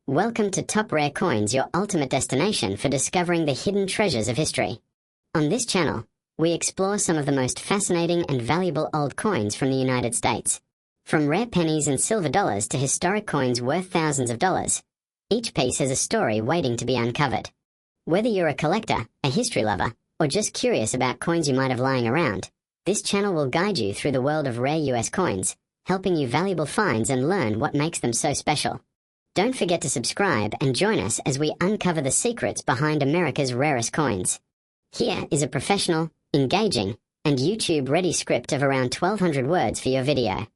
Welcome to Top Rare Coins, your ultimate destination for discovering the hidden treasures of history. On this channel, we explore some of the most fascinating and valuable old coins from the United States. From rare pennies and silver dollars to historic coins worth thousands of dollars, each piece has a story waiting to be uncovered. Whether you're a collector, a history lover, or just curious about coins you might have lying around, this channel will guide you through the world of rare US coins, helping you valuable finds and learn what makes them so special. Don't forget to subscribe and join us as we uncover the secrets behind America's rarest coins. Here is a professional, engaging, and YouTube-ready script of around 1,200 words for your video.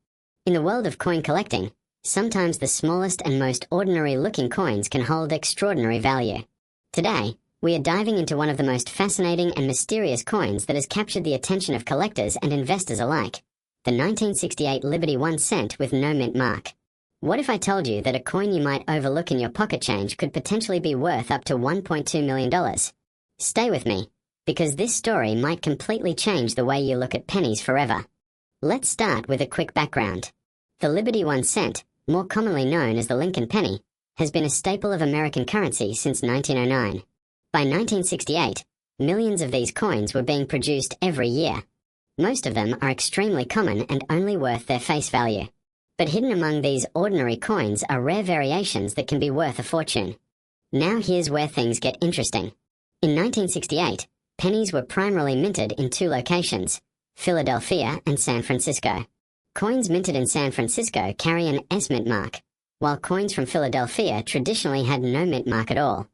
In the world of coin collecting, sometimes the smallest and most ordinary-looking coins can hold extraordinary value. Today, we are diving into one of the most fascinating and mysterious coins that has captured the attention of collectors and investors alike, the 1968 Liberty 1 cent with no mint mark. What if I told you that a coin you might overlook in your pocket change could potentially be worth up to $1.2 million? Stay with me, because this story might completely change the way you look at pennies forever. Let's start with a quick background. The Liberty 1 cent, more commonly known as the Lincoln penny, has been a staple of American currency since 1909. By 1968, millions of these coins were being produced every year. Most of them are extremely common and only worth their face value. But hidden among these ordinary coins are rare variations that can be worth a fortune. Now here's where things get interesting. In 1968, pennies were primarily minted in two locations, Philadelphia and San Francisco. Coins minted in San Francisco carry an S mint mark, while coins from Philadelphia traditionally had no mint mark at all.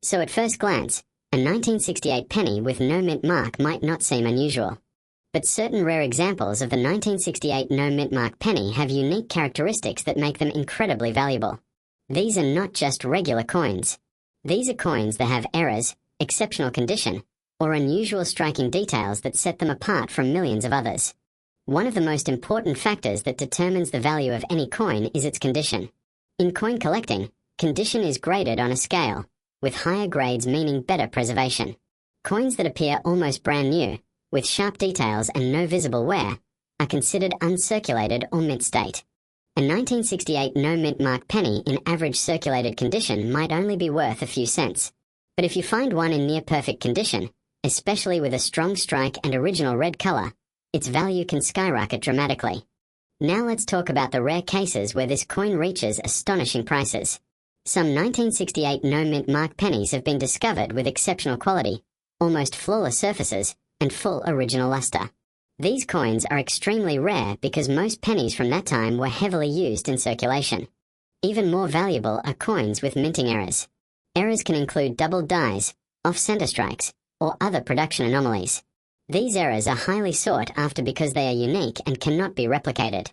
So at first glance, a 1968 penny with no mint mark might not seem unusual. But certain rare examples of the 1968 no mint mark penny have unique characteristics that make them incredibly valuable. These are not just regular coins. These are coins that have errors, exceptional condition, or unusual striking details that set them apart from millions of others. One of the most important factors that determines the value of any coin is its condition. In coin collecting, condition is graded on a scale, with higher grades meaning better preservation. Coins that appear almost brand new, with sharp details and no visible wear, are considered uncirculated or mint state. A 1968 no mint mark penny in average circulated condition might only be worth a few cents. But if you find one in near perfect condition, especially with a strong strike and original red color, its value can skyrocket dramatically. Now let's talk about the rare cases where this coin reaches astonishing prices. Some 1968 no mint mark pennies have been discovered with exceptional quality, almost flawless surfaces, and full original luster. These coins are extremely rare because most pennies from that time were heavily used in circulation. Even more valuable are coins with minting errors. Errors can include doubled dies, off-center strikes, or other production anomalies. These errors are highly sought after because they are unique and cannot be replicated.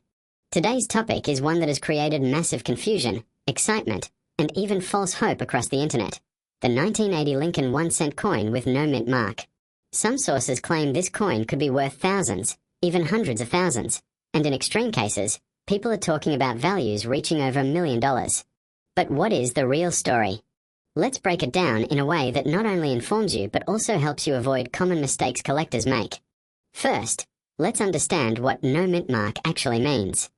Today's topic is one that has created massive confusion, excitement, and even false hope across the internet. The 1980 Lincoln 1 cent coin with no mint mark. Some sources claim this coin could be worth thousands, even hundreds of thousands, and in extreme cases, people are talking about values reaching over $1 million. But what is the real story? Let's break it down in a way that not only informs you but also helps you avoid common mistakes collectors make. First, let's understand what no mint mark actually means.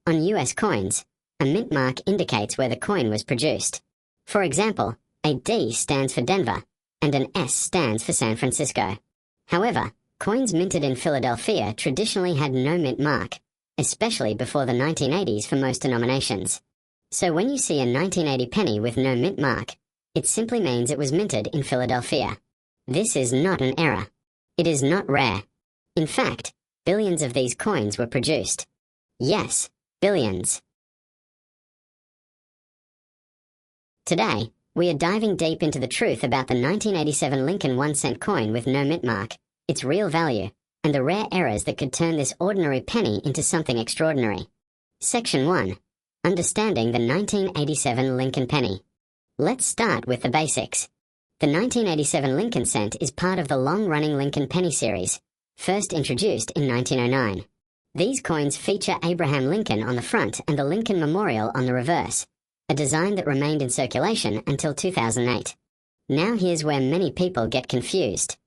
On US coins, a mint mark indicates where the coin was produced. For example, a D stands for Denver, and an S stands for San Francisco. However, coins minted in Philadelphia traditionally had no mint mark, especially before the 1980s for most denominations. So when you see a 1980 penny with no mint mark, it simply means it was minted in Philadelphia. This is not an error. It is not rare. In fact, billions of these coins were produced. Yes, billions. Today, we are diving deep into the truth about the 1987 Lincoln 1 cent coin with no mint mark, its real value, and the rare errors that could turn this ordinary penny into something extraordinary. Section 1. Understanding the 1987 Lincoln penny. Let's start with the basics. The 1987 Lincoln cent is part of the long-running Lincoln penny series, first introduced in 1909. These coins feature Abraham Lincoln on the front and the Lincoln Memorial on the reverse, a design that remained in circulation until 2008. Now here's where many people get confused.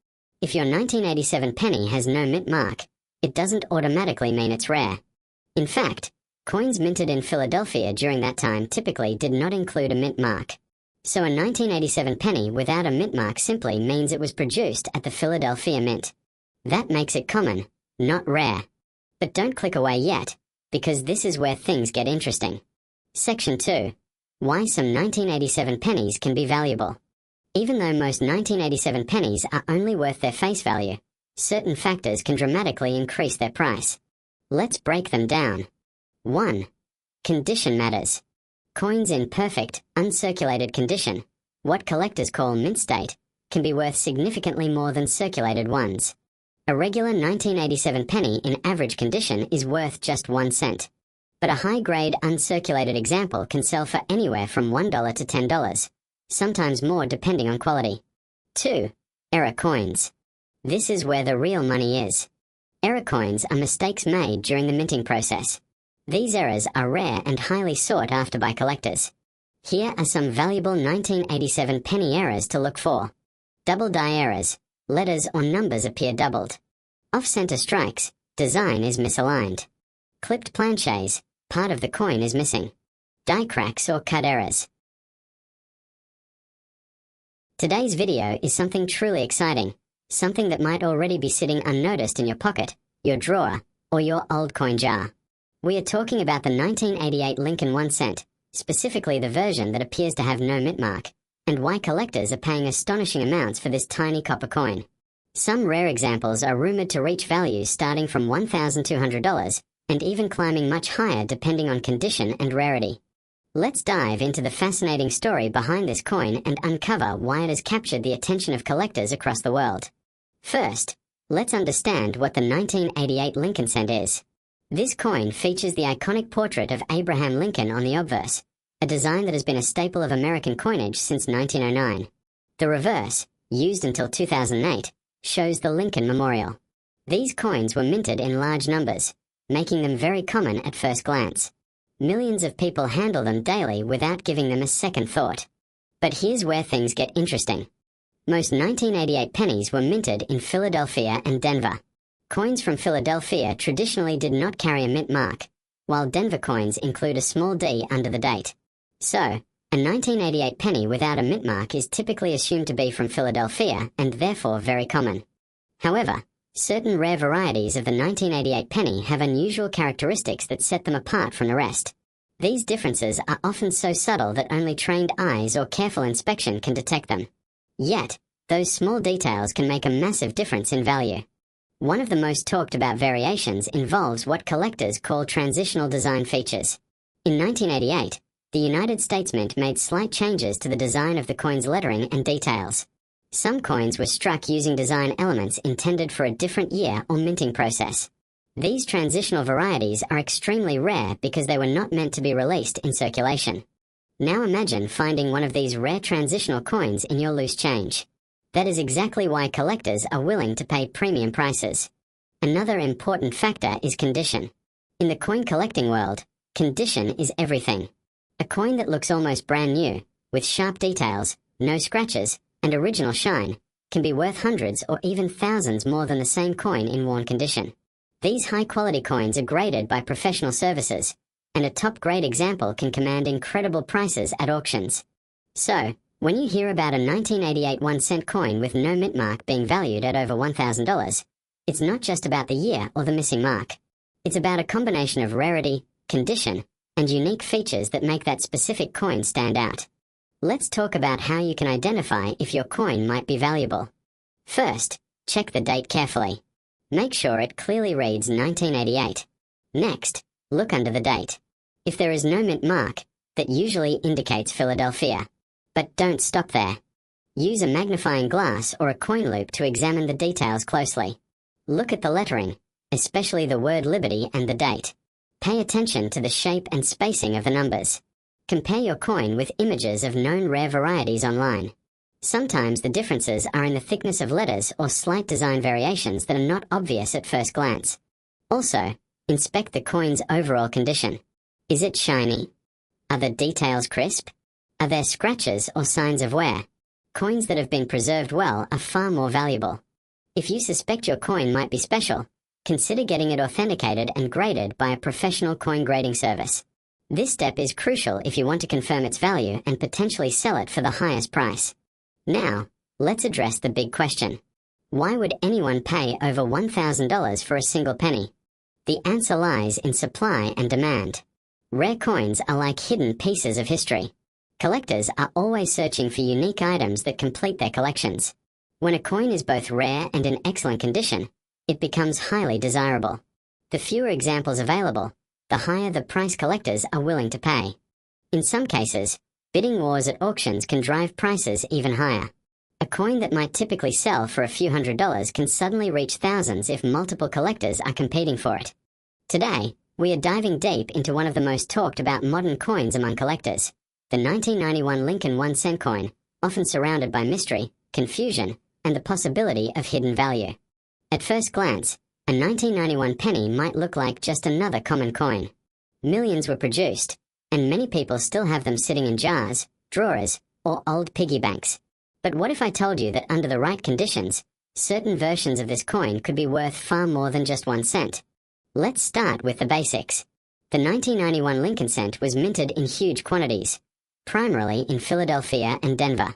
If your 1987 penny has no mint mark, it doesn't automatically mean it's rare. In fact, Coins minted in Philadelphia during that time typically did not include a mint mark. So a 1987 penny without a mint mark simply means it was produced at the Philadelphia Mint. That makes it common, not rare. But don't click away yet, because this is where things get interesting. Section 2. Why some 1987 pennies can be valuable. Even though most 1987 pennies are only worth their face value, certain factors can dramatically increase their price. Let's break them down. 1. Condition matters. Coins in perfect, uncirculated condition, what collectors call mint state, can be worth significantly more than circulated ones. A regular 1987 penny in average condition is worth just 1 cent. But a high-grade uncirculated example can sell for anywhere from $1 to $10, sometimes more depending on quality. 2. Error coins. This is where the real money is. Error coins are mistakes made during the minting process. These errors are rare and highly sought after by collectors. Here are some valuable 1987 penny errors to look for. Double die errors. Letters or numbers appear doubled. Off-center strikes. Design is misaligned. Clipped planchets. Part of the coin is missing. Die cracks or cut errors. Today's video is something truly exciting, something that might already be sitting unnoticed in your pocket, your drawer, or your old coin jar. We are talking about the 1988 Lincoln 1 cent, specifically the version that appears to have no mint mark, and why collectors are paying astonishing amounts for this tiny copper coin. Some rare examples are rumored to reach values starting from $1,200 and even climbing much higher depending on condition and rarity. Let's dive into the fascinating story behind this coin and uncover why it has captured the attention of collectors across the world. First, let's understand what the 1988 Lincoln cent is. This coin features the iconic portrait of Abraham Lincoln on the obverse, a design that has been a staple of American coinage since 1909. The reverse, used until 2008, shows the Lincoln Memorial. These coins were minted in large numbers, making them very common at first glance. Millions of people handle them daily without giving them a second thought. But here's where things get interesting. Most 1988 pennies were minted in Philadelphia and Denver. Coins from Philadelphia traditionally did not carry a mint mark, while Denver coins include a small D under the date. So, a 1988 penny without a mint mark is typically assumed to be from Philadelphia and therefore very common. However, certain rare varieties of the 1988 penny have unusual characteristics that set them apart from the rest. These differences are often so subtle that only trained eyes or careful inspection can detect them. Yet, those small details can make a massive difference in value. One of the most talked about variations involves what collectors call transitional design features. In 1988, the United States Mint made slight changes to the design of the coin's lettering and details. Some coins were struck using design elements intended for a different year or minting process. These transitional varieties are extremely rare because they were not meant to be released in circulation. Now imagine finding one of these rare transitional coins in your loose change. That is exactly why collectors are willing to pay premium prices. Another important factor is condition. In the coin collecting world, condition is everything. A coin that looks almost brand new, with sharp details, no scratches, and original shine, can be worth hundreds or even thousands more than the same coin in worn condition. These high-quality coins are graded by professional services, and a top-grade example can command incredible prices at auctions. So, when you hear about a 1988 1-cent coin with no mint mark being valued at over $1,000, it's not just about the year or the missing mark. It's about a combination of rarity, condition, and unique features that make that specific coin stand out. Let's talk about how you can identify if your coin might be valuable. First, check the date carefully. Make sure it clearly reads 1988. Next, look under the date. If there is no mint mark, that usually indicates Philadelphia. But don't stop there. Use a magnifying glass or a coin loop to examine the details closely. Look at the lettering, especially the word Liberty and the date. Pay attention to the shape and spacing of the numbers. Compare your coin with images of known rare varieties online. Sometimes the differences are in the thickness of letters or slight design variations that are not obvious at first glance. Also, inspect the coin's overall condition. Is it shiny? Are the details crisp? Are there scratches or signs of wear? Coins that have been preserved well are far more valuable. If you suspect your coin might be special, consider getting it authenticated and graded by a professional coin grading service. This step is crucial if you want to confirm its value and potentially sell it for the highest price. Now, let's address the big question. Why would anyone pay over $1,000 for a single penny? The answer lies in supply and demand. Rare coins are like hidden pieces of history. Collectors are always searching for unique items that complete their collections. When a coin is both rare and in excellent condition, it becomes highly desirable. The fewer examples available, the higher the price collectors are willing to pay. In some cases, bidding wars at auctions can drive prices even higher. A coin that might typically sell for a few $100s can suddenly reach thousands if multiple collectors are competing for it. Today, we are diving deep into one of the most talked about modern coins among collectors, the 1991 Lincoln 1-cent coin, often surrounded by mystery, confusion, and the possibility of hidden value. At first glance, a 1991 penny might look like just another common coin. Millions were produced, and many people still have them sitting in jars, drawers, or old piggy banks. But what if I told you that under the right conditions, certain versions of this coin could be worth far more than just 1 cent? Let's start with the basics. The 1991 Lincoln cent was minted in huge quantities, primarily in Philadelphia and Denver.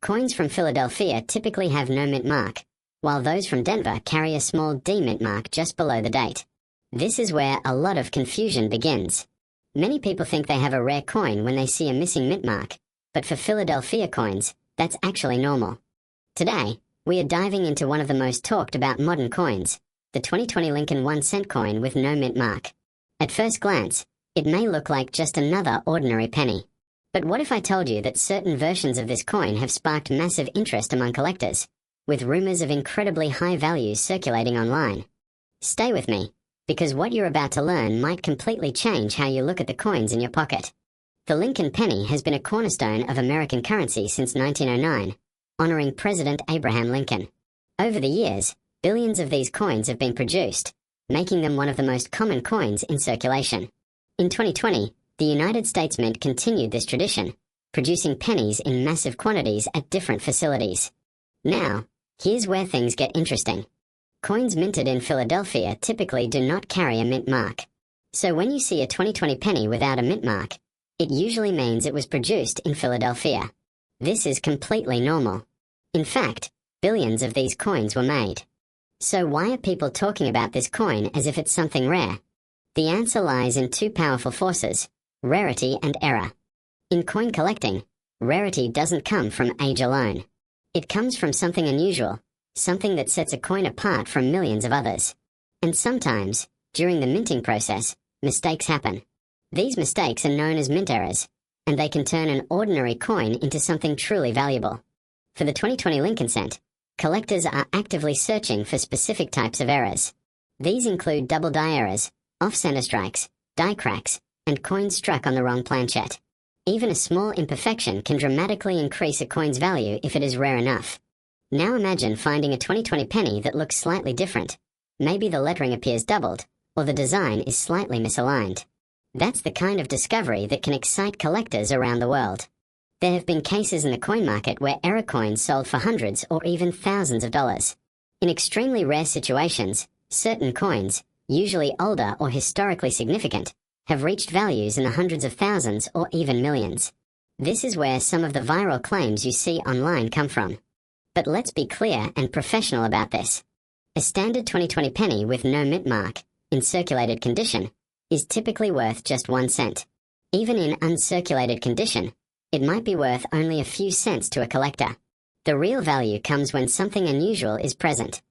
Coins from Philadelphia typically have no mint mark, while those from Denver carry a small D mint mark just below the date. This is where a lot of confusion begins. Many people think they have a rare coin when they see a missing mint mark, but for Philadelphia coins, that's actually normal. Today, we are diving into one of the most talked about modern coins, the 2020 Lincoln 1-cent coin with no mint mark. At first glance, it may look like just another ordinary penny. But what if I told you that certain versions of this coin have sparked massive interest among collectors, with rumors of incredibly high values circulating online? Stay with me, because what you're about to learn might completely change how you look at the coins in your pocket. The Lincoln penny has been a cornerstone of American currency since 1909, honoring President Abraham Lincoln. Over the years, billions of these coins have been produced, making them one of the most common coins in circulation. In 2020, the United States Mint continued this tradition, producing pennies in massive quantities at different facilities. Now, here's where things get interesting. Coins minted in Philadelphia typically do not carry a mint mark. So when you see a 2020 penny without a mint mark, it usually means it was produced in Philadelphia. This is completely normal. In fact, billions of these coins were made. So why are people talking about this coin as if it's something rare? The answer lies in two powerful forces: rarity and error. In coin collecting, rarity doesn't come from age alone. It comes from something unusual, something that sets a coin apart from millions of others. And sometimes, during the minting process, mistakes happen. These mistakes are known as mint errors, and they can turn an ordinary coin into something truly valuable. For the 2020 Lincoln cent, collectors are actively searching for specific types of errors. These include double die errors, off-center strikes, die cracks, and coins struck on the wrong planchet. Even a small imperfection can dramatically increase a coin's value if it is rare enough. Now imagine finding a 2020 penny that looks slightly different. Maybe the lettering appears doubled, or the design is slightly misaligned. That's the kind of discovery that can excite collectors around the world. There have been cases in the coin market where error coins sold for hundreds or even thousands of dollars. In extremely rare situations, certain coins, usually older or historically significant, have reached values in the hundreds of thousands or even millions. This is where some of the viral claims you see online come from. But let's be clear and professional about this. A standard 2020 penny with no mint mark, in circulated condition, is typically worth just 1 cent. Even in uncirculated condition, it might be worth only a few cents to a collector. The real value comes when something unusual is present,